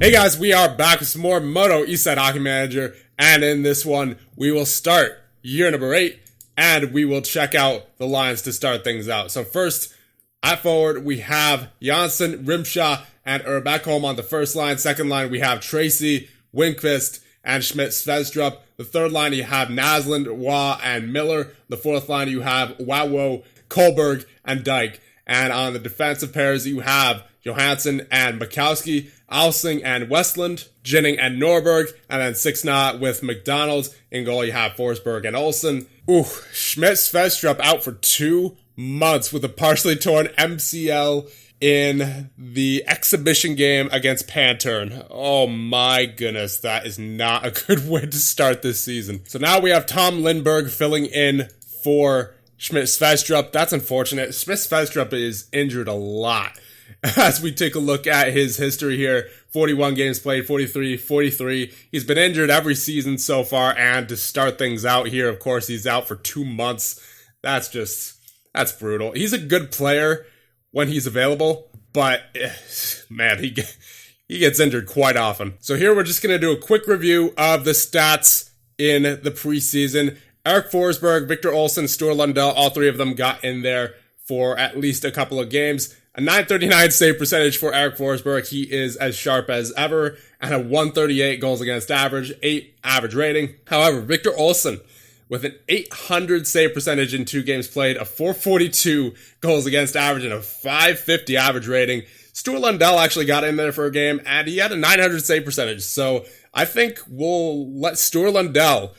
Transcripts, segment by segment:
Hey guys, we are back with some more MODO Eastside Hockey Manager, and in this one, we will start year number 8, and we will check out the lines to start things out. So first, at forward, we have Janssen, Rimshaw, and Erbekholm on the first line. Second line, we have Tracy, Winquist, and Schmidt-Svedstrup. The third line, you have Naslund, Waugh, and Miller. The fourth line, you have Wawo, Kohlberg, and Dyke. And on the defensive pairs, you have Johansson and Mikowski, Alsing and Westland, Ginning and Norberg, and then 6-0 with McDonald. In goal, you have Forsberg and Olsen. Schmidt-Svedstrup out for 2 months with a partially torn MCL in the exhibition game against Pantern. Oh my goodness, that is not a good way to start this season. So now we have Tom Lindberg filling in for Schmidt-Svedstrup. That's unfortunate. Schmidt-Svedstrup is injured a lot. As we take a look at his history here, 41 games played, 43. He's been injured every season so far, and to start things out here, of course, he's out for 2 months. That's brutal. He's a good player when he's available, but man, he gets injured quite often. So here we're just going to do a quick review of the stats in the preseason. Eric Forsberg, Victor Olsen, Sture Lundell, all three of them got in there for at least a couple of games. A .939 save percentage for Eric Forsberg. He is as sharp as ever, and a .138 goals against average, 8 average rating. However, Victor Olsen, with an .800 save percentage in 2 games played, a .442 goals against average, and a .550 average rating. Sture Lundell actually got in there for a game, and he had a .900 save percentage. So I think we'll let Sture Lundell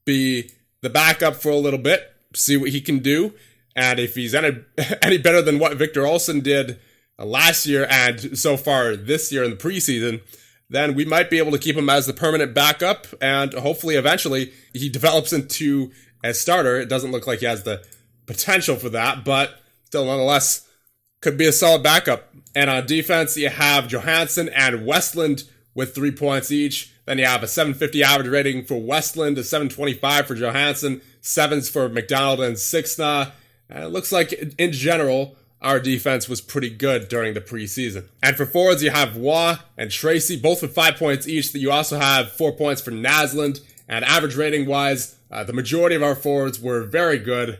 be the backup for a little bit, see what he can do. And if he's any better than what Victor Olsen did last year and so far this year in the preseason, then we might be able to keep him as the permanent backup, and hopefully eventually he develops into a starter. It doesn't look like he has the potential for that, but still nonetheless could be a solid backup. And on defense, you have Johansson and Westland with 3 points each. Then you have a .750 average rating for Westland, a .725 for Johansson, 7s for McDonald, and 6-0. And it looks like, in general, our defense was pretty good during the preseason. And for forwards, you have Waugh and Tracy, both with 5 points each. You also have 4 points for Naslund. And average rating-wise, the majority of our forwards were very good.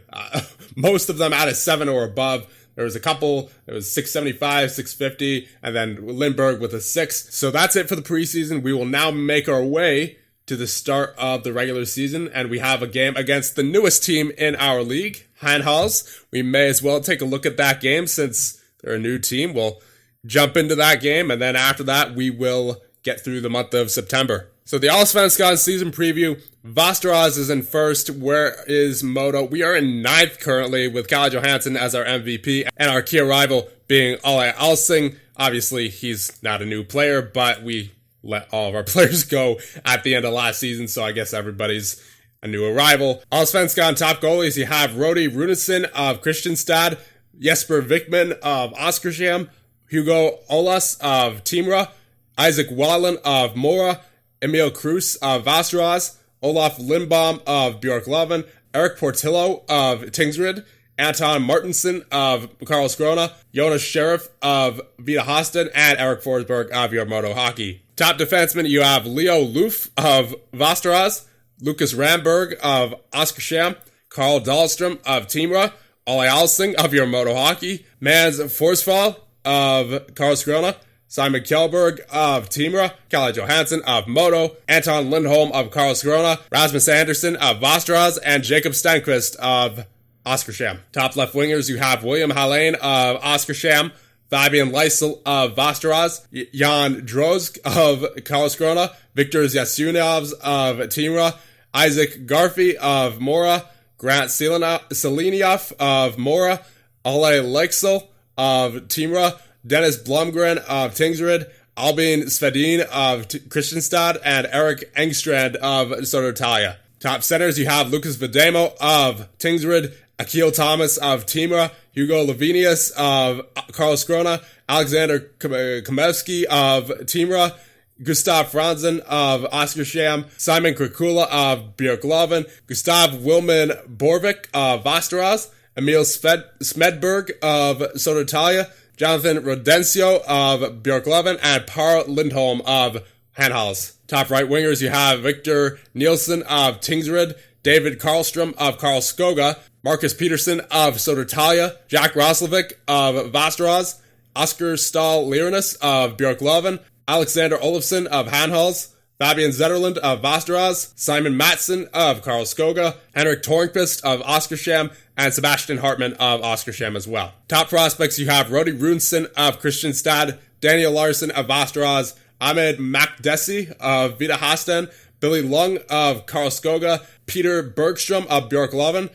Most of them at a 7 or above. There was a couple, it was 675, 650, and then Lindberg with a 6. So that's it for the preseason. We will now make our way to the start of the regular season, and we have a game against the newest team in our league, Heinhals. We may as well take a look at that game since they're a new team. We'll jump into that game, and then after that, we will get through the month of September. So the Allsvenskan season preview, Västerås is in first. Where is MODO? We are in 9th currently with Kalle Johansson as our MVP, and our key rival being Ole Alsing. Obviously, he's not a new player, but we let all of our players go at the end of last season, so I guess everybody's a new arrival. Allsvenskan top goalies, you have Rodi Runesson of Kristianstad, Jesper Wickman of Oskarshamn, Hugo Olas of Timrå, Isaac Wallen of Mora, Emil Kruse of Västerås, Olaf Lindbaum of Björklöven, Eric Portillo of Tingsryd, Anton Martinsson of Karlskrona, Jonas Sheriff of Vita Hasten, and Eric Forsberg of your MODO Hockey. Top defensemen, you have Leo Loof of Västerås, Lucas Ramberg of Oskarshamn, Carl Dahlström of Timrå, Ole Alsing of your MODO Hockey, Mans Forsfall of Karlskrona, Simon Kjellberg of Timrå, Kalle Johansson of MODO, Anton Lindholm of Karlskrona, Rasmus Andersson of Västerås, and Jacob Stenqvist of Oskarshamn. Top left wingers, you have William Hallane of Oskarshamn, Fabian Leisel of Västerås, Jan Drozg of Karlskrona, Viktor Zyasunov of Timrå, Isaac Garfi of Mora, Grant Seleniov of Mora, Ole Lexel of Timrå, Dennis Blomgren of Tingsryd, Albin Svedin of Kristianstad, and Eric Engstrand of Södertälje. Top centers, you have Lucas Vedemo of Tingsryd, Akil Thomas of Timrå, Hugo Lavinius of Karlskrona, Alexander Komevsky of Timrå, Gustav Franzen of Oskarshamn, Simon Krakula of Björklöven, Gustav Wilman Borvik of Västerås, Emil Smedberg of Södertälje, Jonathan Rodencio of Björklöven, and Per Lindholm of Hanhals. Top right wingers, you have Victor Nielsen of Tingsryd, David Karlstrom of Karlskoga, Marcus Peterson of Södertälje, Jack Roslovic of Västerås, Oscar Stahl-Lyrinus of Björklöven, Alexander Olofsson of Hanhals, Fabian Zetterlund of Västerås, Simon Mattsson of Karlskoga, Henrik Tornqvist of Oskarshamn, and Sebastian Hartman of Oskarshamn as well. Top prospects, you have Rodi Runsson of Kristianstad, Daniel Larsson of Västerås, Ahmed Makdessi of Vida Hasten, Billy Lung of Karlskoga, Peter Bergstrom of Björklöven,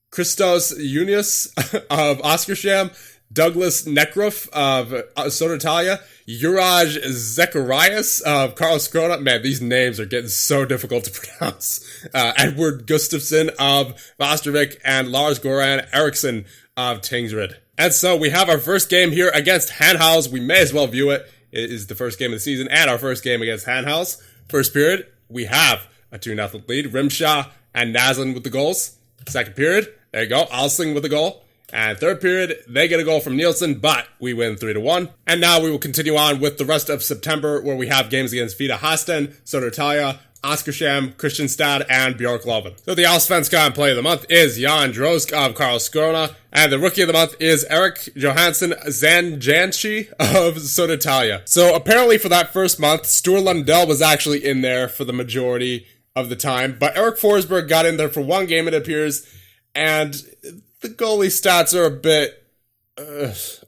Christos Junius of Oskarshamn, Douglas Nekruf of Södertälje, Juraj Zacharias of Karlskrona. Man, these names are getting so difficult to pronounce. Edward Gustafsson of Västervik, and Lars Goran Eriksson of Tingsryd. And so we have our first game here against Hanhals. We may as well view it. It is the first game of the season and our first game against Hanhals. First period, we have a 2-0 lead. Rimshaw and Naslund with the goals. Second period, there you go, Alsing with the goal. And third period, they get a goal from Nielsen, but we win 3-1. And now we will continue on with the rest of September, where we have games against Vida Hasten, Södertälje, Oskarshamn, Kristianstad, and Björklöven. So the Allsvenskan Player of the Month is Jan Drosk of Karlskrona, and the Rookie of the Month is Eric Johansson Zanjanchi of Södertälje. So apparently for that first month, Sture Lundell was actually in there for the majority of the time, but Eric Forsberg got in there for one game, it appears, and the goalie stats are a bit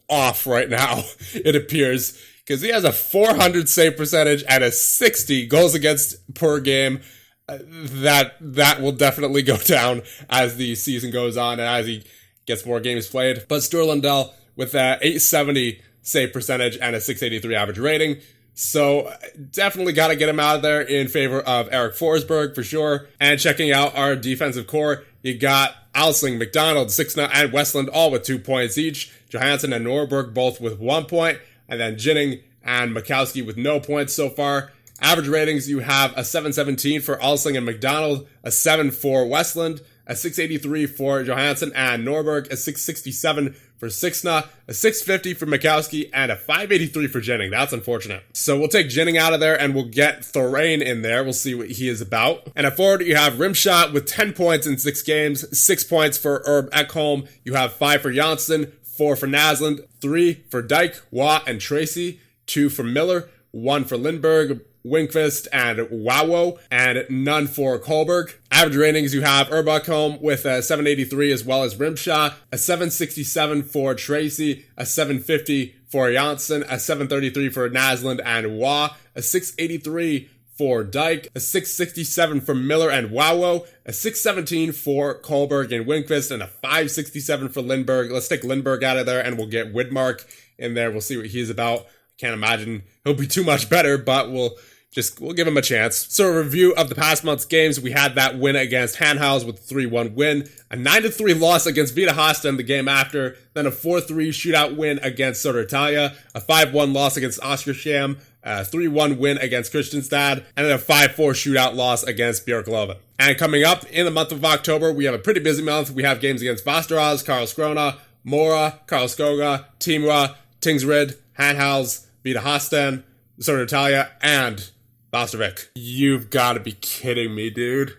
off right now, it appears, because he has a 400 save percentage and a 60 goals against per game. That will definitely go down as the season goes on and as he gets more games played. But Sture Lundell with a 870 save percentage and a 683 average rating. So definitely got to get him out of there in favor of Eric Forsberg for sure. And checking out our defensive core, you got Alsing, McDonald, Sixna, and Westland all with 2 points each. Johansson and Norberg both with 1 point. And then Ginning and Mikowski with no points so far. Average ratings, you have a 717 for Alsing and McDonald, a 7 for Westland, a 683 for Johansson and Norberg, a 667 for Sixna, a 650 for Mikowski, and a 583 for Ginning. That's unfortunate. So we'll take Ginning out of there and we'll get Thorain in there. We'll see what he is about. And at forward, you have Rimshot with 10 points in 6 games, 6 points for Herb Ekholm. You have 5 for Janssen, 4 for Naslund, 3 for Dyke, Watt, and Tracy, 2 for Miller, 1 for Lindberg, Winkvist, and Wawo, and none for Kohlberg. Average ratings, you have Herb Ekholm with a 783 as well as Rimshaw, a 767 for Tracy, a 750 for Janssen, a 733 for Naslund and Wah, a 683 for Dyke, a 667 for Miller and Wawo, a 617 for Kohlberg and Winkvist, and a 567 for Lindberg. Let's take Lindberg out of there and we'll get Widmark in there. We'll see what he's about. Can't imagine he'll be too much better, but we'll give him a chance. So a review of the past month's games, we had that win against Hanhals with a 3-1 win, a 9-3 loss against Vida Hasten the game after, then a 4-3 shootout win against Södertälje, a 5-1 loss against Oskarshamn, a 3-1 win against Kristianstad, and then a 5-4 shootout loss against Björklöven. And coming up in the month of October, we have a pretty busy month. We have games against Västerås, Karlskrona, Mora, Karlskoga, Timrå, Tingsryd, Hanhals, Vida Hasten, Södertälje, and Västervik. You've got to be kidding me, dude.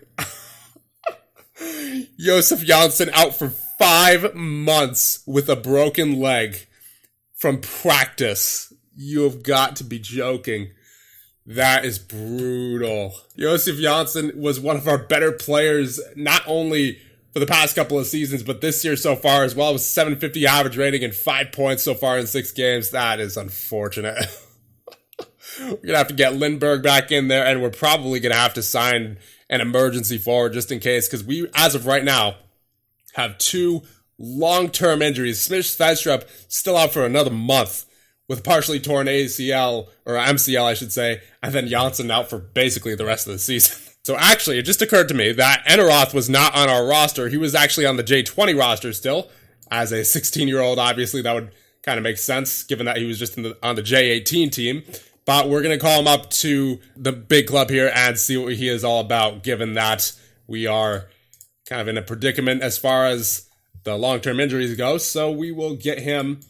Josef Janssen out for 5 months with a broken leg from practice. You have got to be joking. That is brutal. Josef Janssen was one of our better players, not only for the past couple of seasons, but this year so far as well, with 750 average rating and 5 points so far in 6 games. That is unfortunate. We're going to have to get Lindberg back in there, and we're probably going to have to sign an emergency forward just in case, because we, as of right now, have 2 long-term injuries. Smith Stadstrup still out for another month with a partially torn ACL, or MCL, I should say, and then Janssen out for basically the rest of the season. So actually, it just occurred to me that Eneroth was not on our roster. He was actually on the J20 roster still. As a 16-year-old, obviously, that would kind of make sense, given that he was just on the J18 team. But we're going to call him up to the big club here and see what he is all about, given that we are kind of in a predicament as far as the long-term injuries go. So we will get him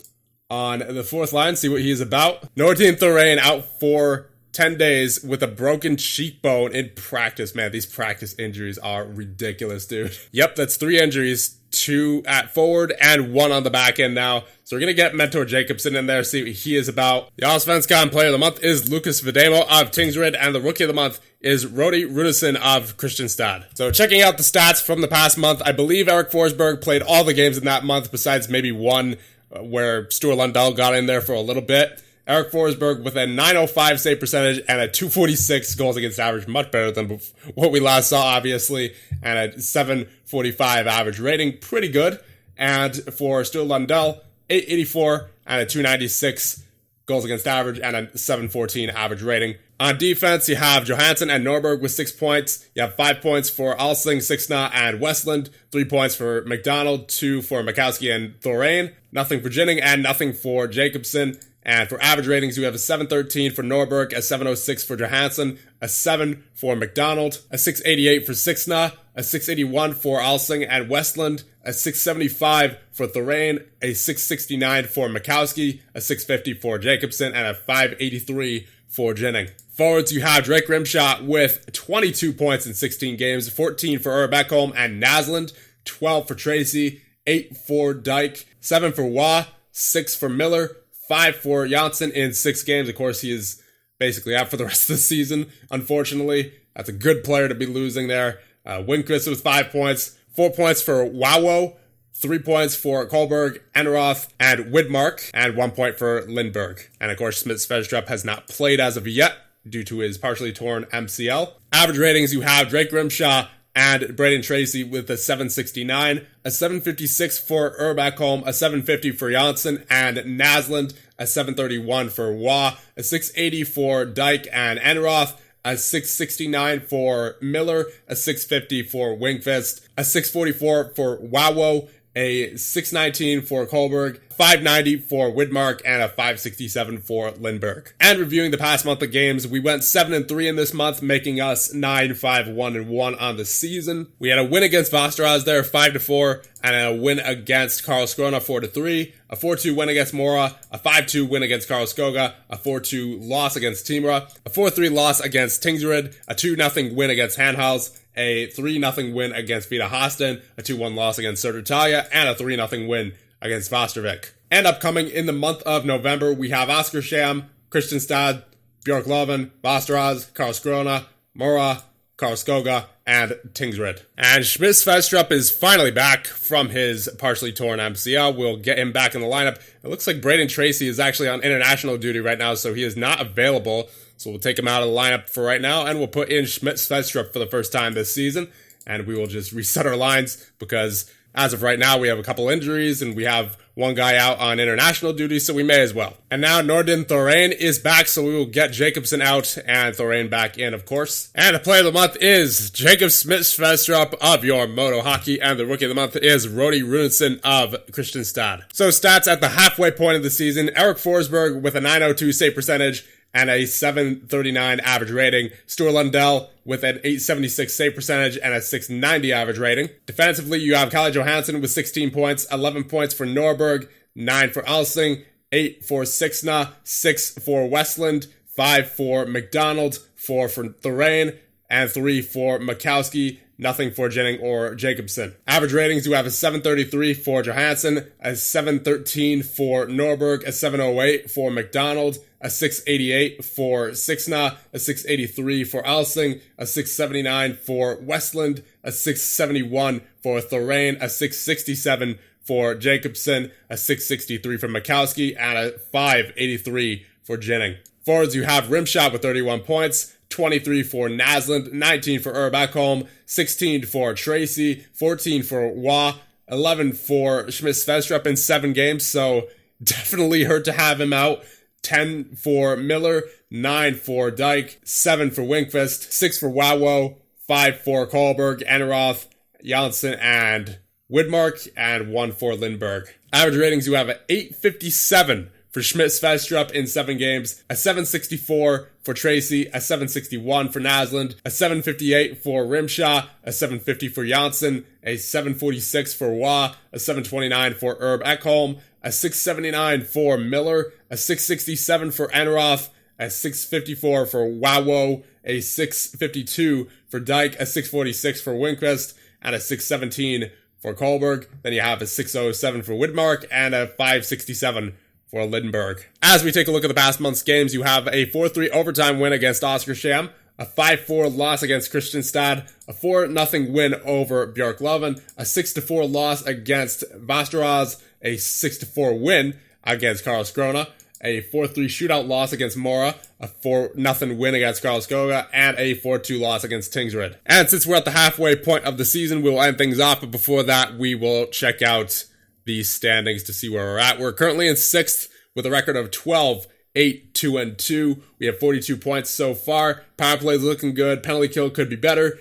on the fourth line, see what he is about. Nordin Thorain out for 10 days with a broken cheekbone in practice. Man, these practice injuries are ridiculous, dude. Yep, that's 3 injuries. 2 at forward and 1 on the back end now. So we're going to get Mentor Jacobson in there, see what he is about. The Allsvenskan Player of the Month is Lucas Vedemo of Tingsryd, and the Rookie of the Month is Rodi Runeson of Kristianstad. So checking out the stats from the past month, I believe Eric Forsberg played all the games in that month besides maybe one where Stuart Lundell got in there for a little bit. Eric Forsberg with a .905 save percentage and a .246 goals against average, much better than what we last saw, obviously, and a .745 average rating, pretty good. And for Stuart Lundell, .884 and a .296 goals against average and a .714 average rating. On defense, you have Johansson and Norberg with 6 points. You have 5 points for Alsing, Sixna, and Westland. 3 points for McDonald, 2 for Mikowski and Thorain. Nothing for Ginning and nothing for Jacobson. And for average ratings, you have a 713 for Norberg, a 706 for Johansson, a 7 for McDonald, a 688 for Sixna, a 681 for Alsing and Westland, a 675 for Thorain, a 669 for Mikowski, a 650 for Jacobson, and a 583 for Ginning. Forwards, you have Drake Rimshot with 22 points in 16 games, 14 for Ekholm and Naslund, 12 for Tracy, 8 for Dyke, 7 for Waugh, 6 for Miller, 5 for Janssen in 6 games. Of course, he is basically out for the rest of the season, unfortunately. That's a good player to be losing there. Winquist with 5 points, 4 points for Wawo, 3 points for Kohlberg, Enroth, and Widmark, and 1 point for Lindberg. And of course, Smith-Svedstrup has not played as of yet due to his partially torn MCL. Average ratings, you have Drake Grimshaw and Braden Tracy with a 769, a 756 for Ekholm, a 750 for Janssen and Naslund, a 731 for Waugh, a 680 for Dyke and Enroth, a 669 for Miller, a 650 for Wingfist, a 644 for Wawo, a 619 for Kohlberg, 590 for Widmark, and a 567 for Lindberg. And reviewing the past month of games, we went 7-3 in this month, making us 9-5-1-1 on the season. We had a win against Vasteras there, 5-4, and a win against Karlskrona, 4-3, a 4-2 win against Mora, a 5-2 win against Karlskoga, a 4-2 loss against Timra, a 4-3 loss against Tingsryd, a 2-0 win against Handhals, a 3-0 win against Vita Hasten, a 2-1 loss against Södertälje, and a 3-0 win against Vastervik. And upcoming in the month of November, we have Oskarshamn, Kristianstad, Björklöven, Vasteras, Karlskrona, Mora, Karlskoga, and Tingsryd. And Smith-Svedstrup is finally back from his partially torn MCL. We'll get him back in the lineup. It looks like Braden Tracy is actually on international duty right now, so he is not available. So we'll take him out of the lineup for right now, and we'll put in Smith-Svedstrup for the first time this season. And we will just reset our lines because as of right now, we have a couple injuries, and we have one guy out on international duty, so we may as well. And now Nordin Thorain is back, so we will get Jacobson out and Thorain back in, of course. And the player of the month is Jacob Smith-Svedstrup of your Modo Hockey, and the rookie of the month is Rodi Runeson of Kristianstad. So stats at the halfway point of the season, Eric Forsberg with a .902 save percentage and a .739 average rating. Stuart Lundell with an .876 save percentage and a .690 average rating. Defensively, you have Kalle Johansson with 16 points, 11 points for Norberg, 9 for Alsing, 8 for Sixna, 6 for Westland, 5 for McDonald, 4 for Thorain, and 3 for Mikowski. Nothing for Jennings or Jacobson. Average ratings, you have a 733 for Johansson, a 713 for Norberg, a 708 for McDonald, a 688 for Sixna, a 683 for Alsing, a 679 for Westland, a 671 for Thorain, a 667 for Jacobson, a 663 for Mikowski, and a 583 for Jennings. Forwards, you have Rimshot with 31 points, 23 for Naslund, 19 for Ekholm, 16 for Tracy, 14 for Waugh, 11 for Smith-Svedstrup in 7 games, so definitely hurt to have him out. 10 for Miller, 9 for Dyke, 7 for Winkfist, 6 for Wawo, 5 for Kohlberg, Enroth, Janssen, and Widmark, and 1 for Lindberg. Average ratings, you have an 857 for Smith-Svedstrup in 7 games, a 764 for Tracy, a 761 for Naslund, a 758 for Rimshaw, a 750 for Janssen, a 746 for Waugh, a 729 for Ekholm, a 679 for Miller, a 667 for Enroth, a 654 for Wawo, a 652 for Dyke, a 646 for Winquist, and a 617 for Kohlberg. Then you have a 607 for Widmark and a 567 for Lindenberg. As we take a look at the past month's games, you have a 4-3 overtime win against Oskarshamn, a 5-4 loss against Kristianstad, a 4-0 win over Björklöven, a 6-4 loss against Västerås, a 6-4 win against Karlskrona, a 4-3 shootout loss against Mora, a 4-0 win against Karlskoga, and a 4-2 loss against Tingsryd. And since we're at the halfway point of the season, we will end things off, but before that, we will check out the standings to see where we're at. We're currently in 6th with a record of 12, 8, 2, and 2. We have 42 points so far. Power play is looking good. Penalty kill could be better.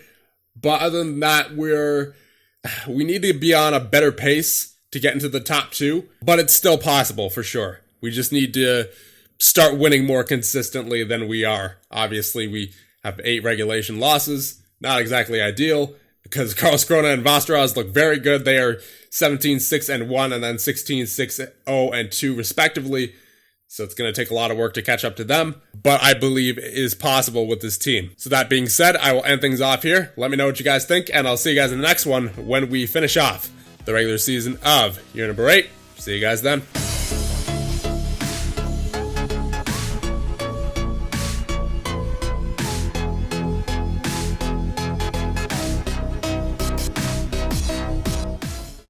But other than that, we need to be on a better pace to get into the top 2. But it's still possible for sure. We just need to start winning more consistently than we are. Obviously, we have 8 regulation losses. Not exactly ideal, because Karlskrona and Västerås look very good. They are 17-6-1 and then 16-6-0-2 respectively. So it's going to take a lot of work to catch up to them, but I believe it is possible with this team. So that being said, I will end things off here. Let me know what you guys think, and I'll see you guys in the next one when we finish off the regular season of year number 8. See you guys then.